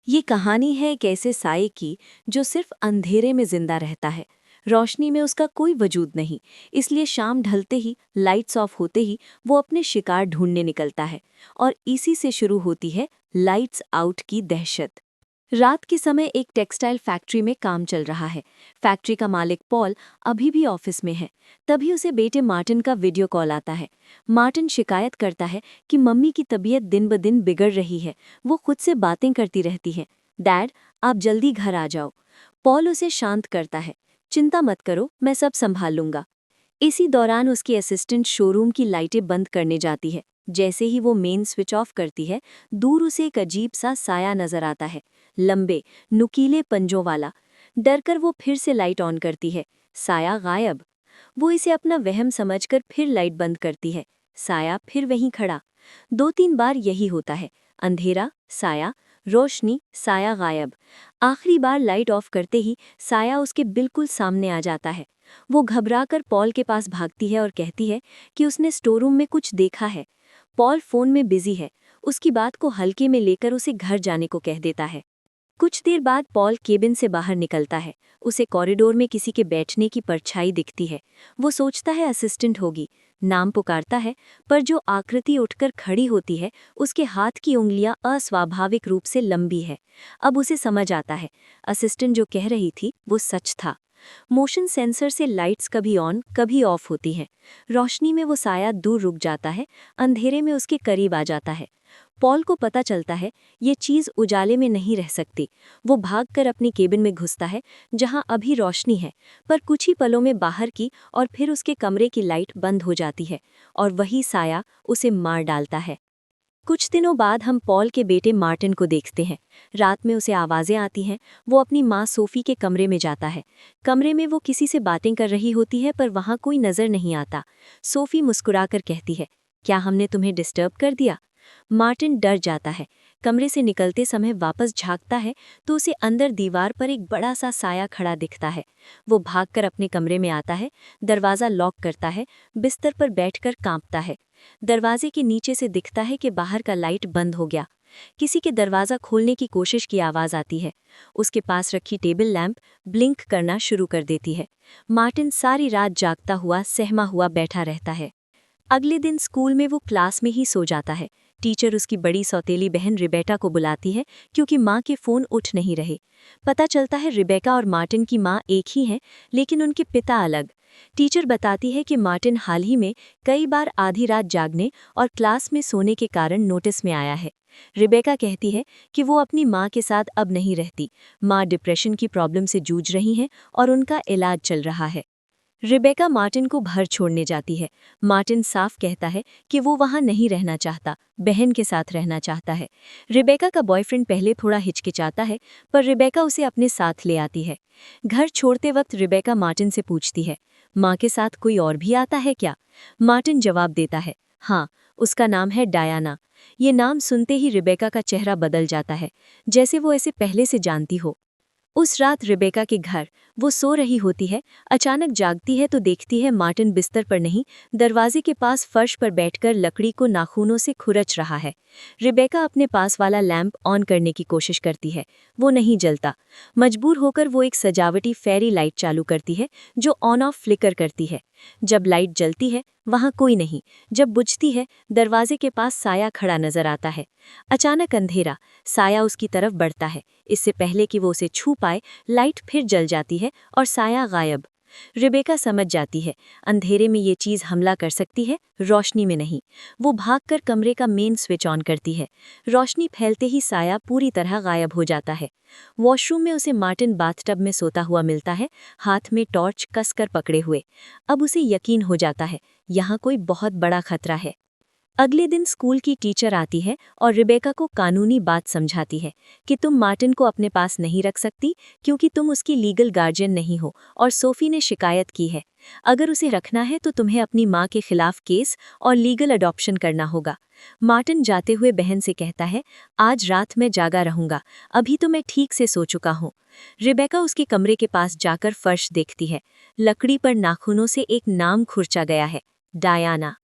ये कहानी है एक ऐसे साए की जो सिर्फ अंधेरे में जिंदा रहता है। रोशनी में उसका कोई वजूद नहीं। इसलिए शाम ढलते ही, लाइट्स ऑफ होते ही वो अपने शिकार ढूंढने निकलता है। और इसी से शुरू होती है लाइट्स आउट की दहशत। रात के समय एक टेक्सटाइल फैक्ट्री में काम चल रहा है। फैक्ट्री का मालिक पॉल अभी भी ऑफिस में है। तभी उसे बेटे मार्टिन का वीडियो कॉल आता है। मार्टिन शिकायत करता है कि मम्मी की तबीयत दिन ब दिन बिगड़ रही है। वो खुद से बातें करती रहती है। डैड, आप जल्दी घर आ जाओ। पॉल उसे शांत करता है। चिंता मत करो, मैं सब संभाल लूंगा। इसी दौरान उसकी असिस्टेंट शोरूम की लाइटें बंद करने जाती है। जैसे ही वो मेन स्विच ऑफ करती है, दूर उसे एक अजीब सा साया नजर आता है, लंबे नुकीले पंजों वाला। डरकर वो फिर से लाइट ऑन करती है। साया गायब। वो इसे अपना वहम समझकर फिर लाइट बंद करती है। साया फिर वहीं खड़ा। 2-3 बार यही होता है। अंधेरा, साया, रोशनी, साया गायब। आखिरी बार लाइट ऑफ करते ही साया उसके बिल्कुल सामने आ जाता है। वो घबराकर पॉल के पास भागती है और कहती है कि उसने स्टोर रूम में कुछ देखा है। पॉल फोन में बिजी है। उसकी बात को हल्के में लेकर उसे घर जाने को कह देता है। कुछ देर बाद पॉल केबिन से बाहर निकलता है। उसे कॉरिडोर में किसी के बैठने की परछाई दिखती है। वो सोचता है असिस्टेंट होगी। नाम पुकारता है, पर जो आकृति उठकर खड़ी होती है, उसके हाथ की उंगलियां अस्वाभाविक रूप से लंबी है। अब उसे समझ आता है, असिस्टेंट जो कह रही थी वो सच था। मोशन सेंसर से लाइट्स कभी ऑन कभी ऑफ होती हैं। रोशनी में वो साया दूर रुक जाता है, अंधेरे में उसके करीब आ जाता है। पॉल को पता चलता है ये चीज़ उजाले में नहीं रह सकती। वो भागकर अपनी केबिन में घुसता है, जहां अभी रोशनी है, पर कुछ ही पलों में बाहर की और फिर उसके कमरे की लाइट बंद हो जाती है और वही साया उसे मार डालता है। कुछ दिनों बाद हम पॉल के बेटे मार्टिन को देखते हैं। रात में उसे आवाज़ें आती हैं। वो अपनी माँ सोफी के कमरे में जाता है। कमरे में वो किसी से बातें कर रही होती है, पर वहाँ कोई नज़र नहीं आता। सोफी मुस्कुराकर कहती है, क्या हमने तुम्हें डिस्टर्ब कर दिया? मार्टिन डर जाता है। कमरे से निकलते समय वापस झांकता है तो उसे अंदर दीवार पर एक बड़ा सा साया खड़ा दिखता है। वो भागकर अपने कमरे में आता है, दरवाज़ा लॉक करता है, बिस्तर पर बैठकर कांपता है। दरवाजे के नीचे से दिखता है कि बाहर का लाइट बंद हो गया। किसी के दरवाज़ा खोलने की कोशिश की आवाज़ आती है। उसके पास रखी टेबल लैंप ब्लिंक करना शुरू कर देती है। मार्टिन सारी रात जागता हुआ सहमा हुआ बैठा रहता है। अगले दिन स्कूल में वो क्लास में ही सो जाता है। टीचर उसकी बड़ी सौतेली बहन रिबेका को बुलाती है, क्योंकि माँ के फ़ोन उठ नहीं रहे। पता चलता है रिबेका और मार्टिन की माँ एक ही हैं, लेकिन उनके पिता अलग। टीचर बताती है कि मार्टिन हाल ही में कई बार आधी रात जागने और क्लास में सोने के कारण नोटिस में आया है। रिबेका कहती है कि वो अपनी माँ के साथ अब नहीं रहती। माँ डिप्रेशन की प्रॉब्लम से जूझ रही हैं और उनका इलाज चल रहा है। रिबेका मार्टिन को घर छोड़ने जाती है। मार्टिन साफ कहता है कि वो वहां नहीं रहना चाहता, बहन के साथ रहना चाहता है। रिबेका का बॉयफ्रेंड पहले थोड़ा हिचकिचाता है, पर रिबेका उसे अपने साथ ले आती है। घर छोड़ते वक्त रिबेका मार्टिन से पूछती है, माँ के साथ कोई और भी आता है क्या? मार्टिन जवाब देता है, हाँ, उसका नाम है डायाना। ये नाम सुनते ही रिबेका का चेहरा बदल जाता है, जैसे वो ऐसे पहले से जानती हो। उस रात रिबेका के घर वो सो रही होती है। अचानक जागती है तो देखती है मार्टिन बिस्तर पर नहीं, दरवाजे के पास फर्श पर बैठकर लकड़ी को नाखूनों से खुरच रहा है। रिबेका अपने पास वाला लैंप ऑन करने की कोशिश करती है, वो नहीं जलता। मजबूर होकर वो एक सजावटी फेरी लाइट चालू करती है, जो ऑन ऑफ फ्लिकर करती है। जब लाइट जलती है, वहाँ कोई नहीं। जब बुझती है, दरवाजे के पास साया खड़ा नजर आता है। अचानक अंधेरा, साया उसकी तरफ बढ़ता है। इससे पहले कि वो उसे छू पाए, लाइट फिर जल जाती है और साया गायब। रिबेका समझ जाती है, अंधेरे में ये चीज़ हमला कर सकती है, रोशनी में नहीं। वो भागकर कमरे का मेन स्विच ऑन करती है। रोशनी फैलते ही साया पूरी तरह गायब हो जाता है। वॉशरूम में उसे मार्टिन बाथटब में सोता हुआ मिलता है, हाथ में टॉर्च कसकर पकड़े हुए। अब उसे यकीन हो जाता है, यहाँ कोई बहुत बड़ा खतरा है। अगले दिन स्कूल की टीचर आती है और रिबेका को कानूनी बात समझाती है कि तुम मार्टिन को अपने पास नहीं रख सकती, क्योंकि तुम उसकी लीगल गार्जियन नहीं हो और सोफी ने शिकायत की है। अगर उसे रखना है तो तुम्हें अपनी माँ के खिलाफ केस और लीगल अडॉप्शन करना होगा। मार्टिन जाते हुए बहन से कहता है, आज रात मैं जागा रहूंगा, अभी तो मैं ठीक से सो चुका हूँ। रिबेका उसके कमरे के पास जाकर फर्श देखती है। लकड़ी पर नाखूनों से एक नाम खुरचा गया है, डायाना।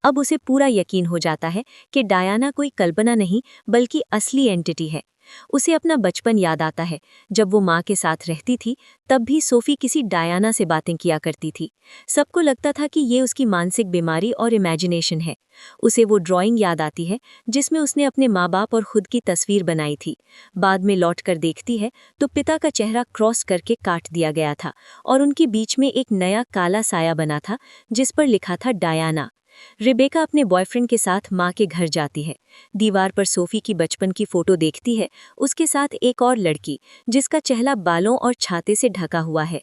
अब उसे पूरा यकीन हो जाता है कि डायाना कोई कल्पना नहीं, बल्कि असली एंटिटी है। उसे अपना बचपन याद आता है, जब वो माँ के साथ रहती थी। तब भी सोफी किसी डायना से बातें किया करती थी। सबको लगता था कि ये उसकी मानसिक बीमारी और इमेजिनेशन है। उसे वो ड्राइंग याद आती है जिसमें उसने अपने माँ बाप और खुद की तस्वीर बनाई थी। बाद में लौट कर देखती है तो पिता का चेहरा क्रॉस करके काट दिया गया था और उनके बीच में एक नया काला साया बना था जिस पर लिखा था डायना। रिबेका अपने बॉयफ्रेंड के साथ माँ के घर जाती है। दीवार पर सोफी की बचपन की फोटो देखती है, उसके साथ एक और लड़की जिसका चेहरा बालों और छाते से ढका हुआ है।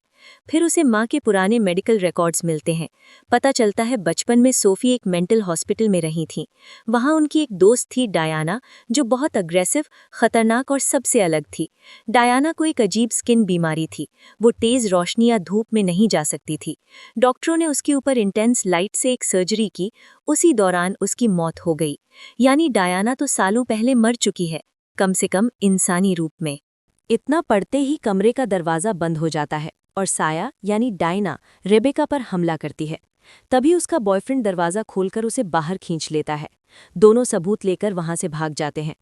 फिर उसे माँ के पुराने मेडिकल रिकॉर्ड्स मिलते हैं। पता चलता है बचपन में सोफी एक मेंटल हॉस्पिटल में रही थी। वहाँ उनकी एक दोस्त थी डायना, जो बहुत अग्रेसिव, खतरनाक और सबसे अलग थी। डायना को एक अजीब स्किन बीमारी थी। वो तेज रोशनी या धूप में नहीं जा सकती थी। डॉक्टरों ने उसके ऊपर इंटेंस लाइट से एक सर्जरी की। उसी दौरान उसकी मौत हो गई। यानी डायना तो सालों पहले मर चुकी है, कम से कम इंसानी रूप में। इतना पढ़ते ही कमरे का दरवाजा बंद हो जाता है और साया यानी डायना रेबेका पर हमला करती है। तभी उसका बॉयफ्रेंड दरवाजा खोलकर उसे बाहर खींच लेता है। दोनों सबूत लेकर वहां से भाग जाते हैं।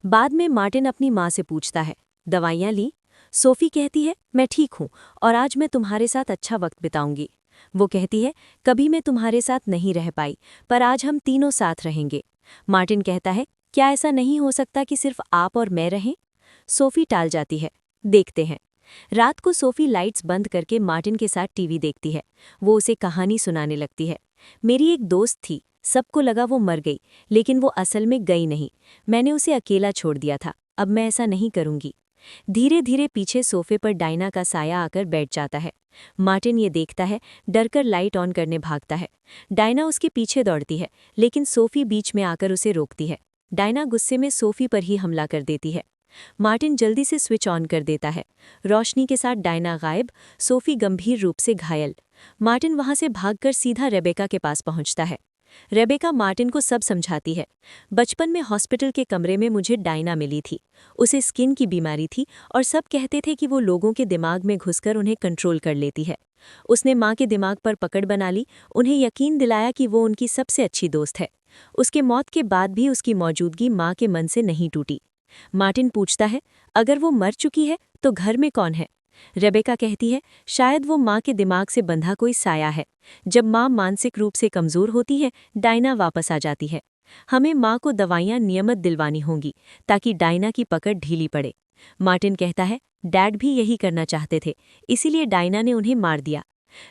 बाद में मार्टिन अपनी माँ से पूछता है, दवाइयाँ ली? सोफी कहती है, मैं ठीक हूँ और आज मैं तुम्हारे साथ अच्छा वक्त बिताऊंगी। वो कहती है, कभी मैं तुम्हारे साथ नहीं रह पाई, पर आज हम तीनों साथ रहेंगे। मार्टिन कहता है, क्या ऐसा नहीं हो सकता कि सिर्फ आप और मैं रहें? सोफी टाल जाती है। देखते हैं। रात को सोफी लाइट्स बंद करके मार्टिन के साथ टीवी देखती है। वो उसे कहानी सुनाने लगती है। मेरी एक दोस्त थी, सबको लगा वो मर गई, लेकिन वो असल में गई नहीं। मैंने उसे अकेला छोड़ दिया था, अब मैं ऐसा नहीं करूंगी। धीरे धीरे पीछे सोफे पर डायना का साया आकर बैठ जाता है। मार्टिन ये देखता है, डरकर लाइट ऑन करने भागता है। डायना उसके पीछे दौड़ती है, लेकिन सोफी बीच में आकर उसे रोकती है। डायना गुस्से में सोफी पर ही हमला कर देती है। मार्टिन जल्दी से स्विच ऑन कर देता है। रोशनी के साथ डायना गायब, सोफी गंभीर रूप से घायल। मार्टिन वहां से भागकर सीधा रेबेका के पास पहुंचता है। रेबेका मार्टिन को सब समझाती है। बचपन में हॉस्पिटल के कमरे में मुझे डायना मिली थी। उसे स्किन की बीमारी थी और सब कहते थे कि वो लोगों के दिमाग में घुसकर उन्हें कंट्रोल कर लेती है। उसने माँ के दिमाग पर पकड़ बना ली, उन्हें यकीन दिलाया कि वो उनकी सबसे अच्छी दोस्त है। उसके मौत के बाद भी उसकी मौजूदगी माँ के मन से नहीं टूटी। मार्टिन पूछता है, अगर वो मर चुकी है तो घर में कौन है? रेबेका कहती है, शायद वो माँ के दिमाग से बंधा कोई साया है। जब माँ मानसिक रूप से कमजोर होती है, डायना वापस आ जाती है। हमें माँ को दवाइयाँ नियमित दिलवानी होंगी ताकि डायना की पकड़ ढीली पड़े। मार्टिन कहता है, डैड भी यही करना चाहते थे, इसीलिए डायना ने उन्हें मार दिया।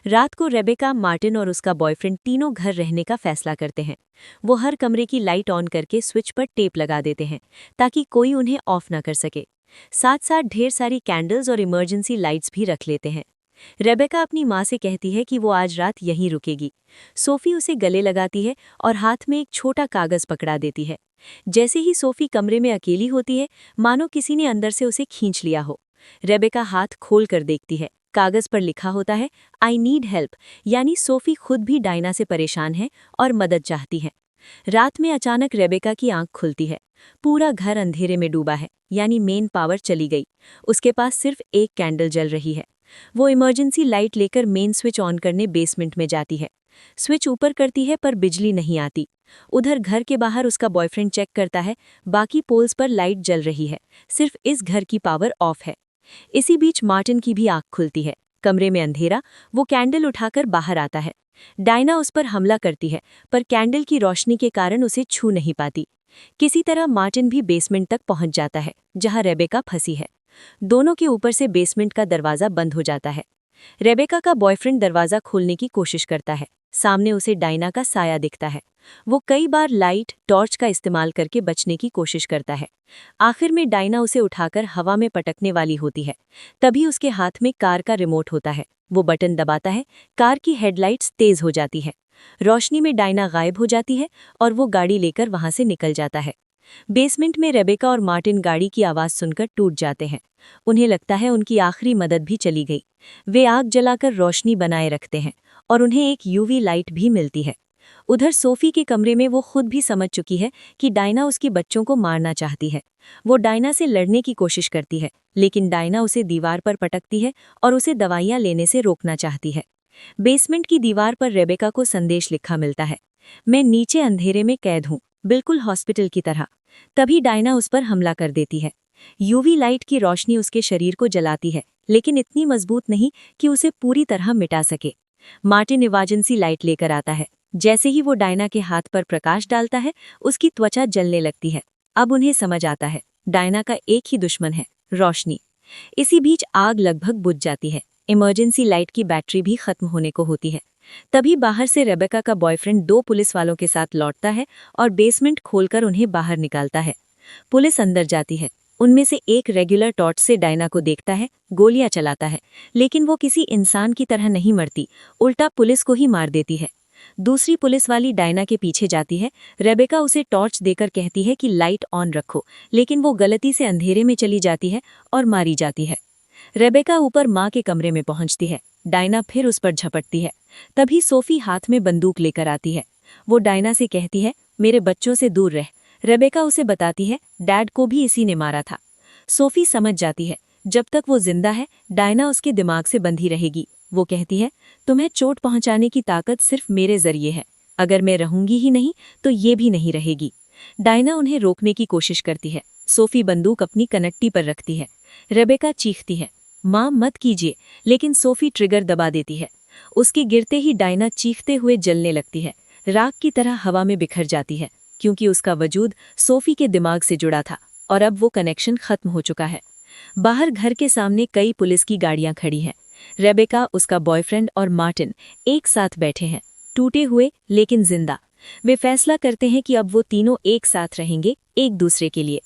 रात को रेबेका, मार्टिन और उसका बॉयफ्रेंड तीनों घर रहने का फैसला करते हैं। वो हर कमरे की लाइट ऑन करके स्विच पर टेप लगा देते हैं ताकि कोई उन्हें ऑफ ना कर सके। साथ साथ ढेर सारी कैंडल्स और इमरजेंसी लाइट्स भी रख लेते हैं। रेबेका अपनी माँ से कहती है कि वो आज रात यहीं रुकेगी। सोफी उसे गले लगाती है और हाथ में एक छोटा कागज पकड़ा देती है। जैसे ही सोफी कमरे में अकेली होती है, मानो किसी ने अंदर से उसे खींच लिया हो। रेबेका हाथ खोल कर देखती है। कागज पर लिखा होता है, आई नीड हेल्प, यानी सोफी खुद भी डायना से परेशान है और मदद चाहती है। रात में अचानक रेबेका की आंख खुलती है। पूरा घर अंधेरे में डूबा है, यानी मेन पावर चली गई। उसके पास सिर्फ एक कैंडल जल रही है। वो इमरजेंसी लाइट लेकर मेन स्विच ऑन करने बेसमेंट में जाती है। स्विच ऊपर करती है पर बिजली नहीं आती। उधर घर के बाहर उसका बॉयफ्रेंड चेक करता है, बाकी पोल्स पर लाइट जल रही है, सिर्फ इस घर की पावर ऑफ है। इसी बीच मार्टिन की भी आंख खुलती है। कमरे में अंधेरा, वो कैंडल उठाकर बाहर आता है। डायना उस पर हमला करती है, पर कैंडल की रोशनी के कारण उसे छू नहीं पाती। किसी तरह मार्टिन भी बेसमेंट तक पहुंच जाता है, जहां रेबेका फंसी है। दोनों के ऊपर से बेसमेंट का दरवाजा बंद हो जाता है। रेबेका का बॉयफ्रेंड दरवाजा खोलने की कोशिश करता है। सामने उसे डायना का साया दिखता है। वो कई बार लाइट, टॉर्च का इस्तेमाल करके बचने की कोशिश करता है। आखिर में डायना उसे उठाकर हवा में पटकने वाली होती है। तभी उसके हाथ में कार का रिमोट होता है। वो बटन दबाता है, कार की हेडलाइट्स तेज हो जाती है। रोशनी में डायना गायब हो जाती है और वो गाड़ी लेकर वहां से निकल जाता है। बेसमेंट में रेबेका और मार्टिन गाड़ी की आवाज सुनकर टूट जाते हैं। उन्हें लगता है उनकी आखिरी मदद भी चली गई। वे आग जलाकर रोशनी बनाए रखते हैं और उन्हें एक यूवी लाइट भी मिलती है। उधर सोफी के कमरे में वो खुद भी समझ चुकी है कि डायना उसकी बच्चों को मारना चाहती है। वो डायना से लड़ने की कोशिश करती है, लेकिन डायना उसे दीवार पर पटकती है और उसे दवाइयाँ लेने से रोकना चाहती है। बेसमेंट की दीवार पर रेबेका को संदेश लिखा मिलता है, मैं नीचे अंधेरे में कैद हूँ, बिल्कुल हॉस्पिटल की तरह। तभी डायना उस पर हमला कर देती है। यूवी लाइट की रोशनी उसके शरीर को जलाती है, लेकिन इतनी मजबूत नहीं कि उसे पूरी तरह मिटा सके। मार्टिन इमरजेंसी लाइट लेकर आता है। जैसे ही वो डायना के हाथ पर प्रकाश डालता है, उसकी त्वचा जलने लगती है। अब उन्हें समझ आता है, डायना का एक ही दुश्मन है, रोशनी। इसी बीच आग लगभग बुझ जाती है। इमरजेंसी लाइट की बैटरी भी खत्म होने को होती है। तभी बाहर से रेबेका का बॉयफ्रेंड 2 पुलिस वालों के साथ लौटता है और बेसमेंट खोलकर उन्हें बाहर निकालता है। पुलिस अंदर जाती है। उनमें से एक रेगुलर टॉर्च से डायना को देखता है, गोलियां चलाता है, लेकिन वो किसी इंसान की तरह नहीं मरती, उल्टा पुलिस को ही मार देती है। दूसरी पुलिस वाली डायना के पीछे जाती है। रेबेका उसे टॉर्च देकर कहती है कि लाइट ऑन रखो, लेकिन वो गलती से अंधेरे में चली जाती है और मारी जाती है। रेबेका ऊपर माँ के कमरे में पहुंचती है। डायना फिर उस पर झपटती है। तभी सोफी हाथ में बंदूक लेकर आती है। वो डायना से कहती है, मेरे बच्चों से दूर रह। रेबेका उसे बताती है, डैड को भी इसी ने मारा था। सोफी समझ जाती है, जब तक वो जिंदा है, डायना उसके दिमाग से बंधी रहेगी। वो कहती है, तुम्हें चोट पहुंचाने की ताकत सिर्फ मेरे जरिए है। अगर मैं रहूंगी ही नहीं, तो ये भी नहीं रहेगी। डायना उन्हें रोकने की कोशिश करती है। सोफी बंदूक अपनी कनट्टी पर रखती है। रेबेका चीखती है, माँ मत कीजिए, लेकिन सोफी ट्रिगर दबा देती है। उसके गिरते ही डायना चीखते हुए जलने लगती है। राख की तरह हवा में बिखर जाती है, क्योंकि उसका वजूद सोफी के दिमाग से जुड़ा था और अब वो कनेक्शन खत्म हो चुका है। बाहर घर के सामने कई पुलिस की गाड़ियां खड़ी हैं। रेबेका, उसका बॉयफ्रेंड और मार्टिन एक साथ बैठे हैं, टूटे हुए लेकिन जिंदा। वे फैसला करते हैं कि अब वो तीनों एक साथ रहेंगे, एक दूसरे के लिए।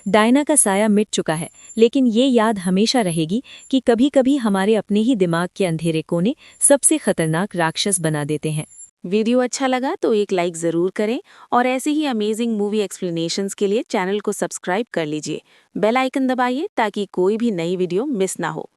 डायना का साया मिट चुका है, लेकिन ये याद हमेशा रहेगी कि कभी-कभी हमारे अपने ही दिमाग के अंधेरे कोने सबसे खतरनाक राक्षस बना देते हैं। वीडियो अच्छा लगा तो एक लाइक ज़रूर करें और ऐसे ही अमेजिंग मूवी एक्सप्लेनेशंस के लिए चैनल को सब्सक्राइब कर लीजिए। बेल आइकन दबाइए ताकि कोई भी नई वीडियो मिस ना हो।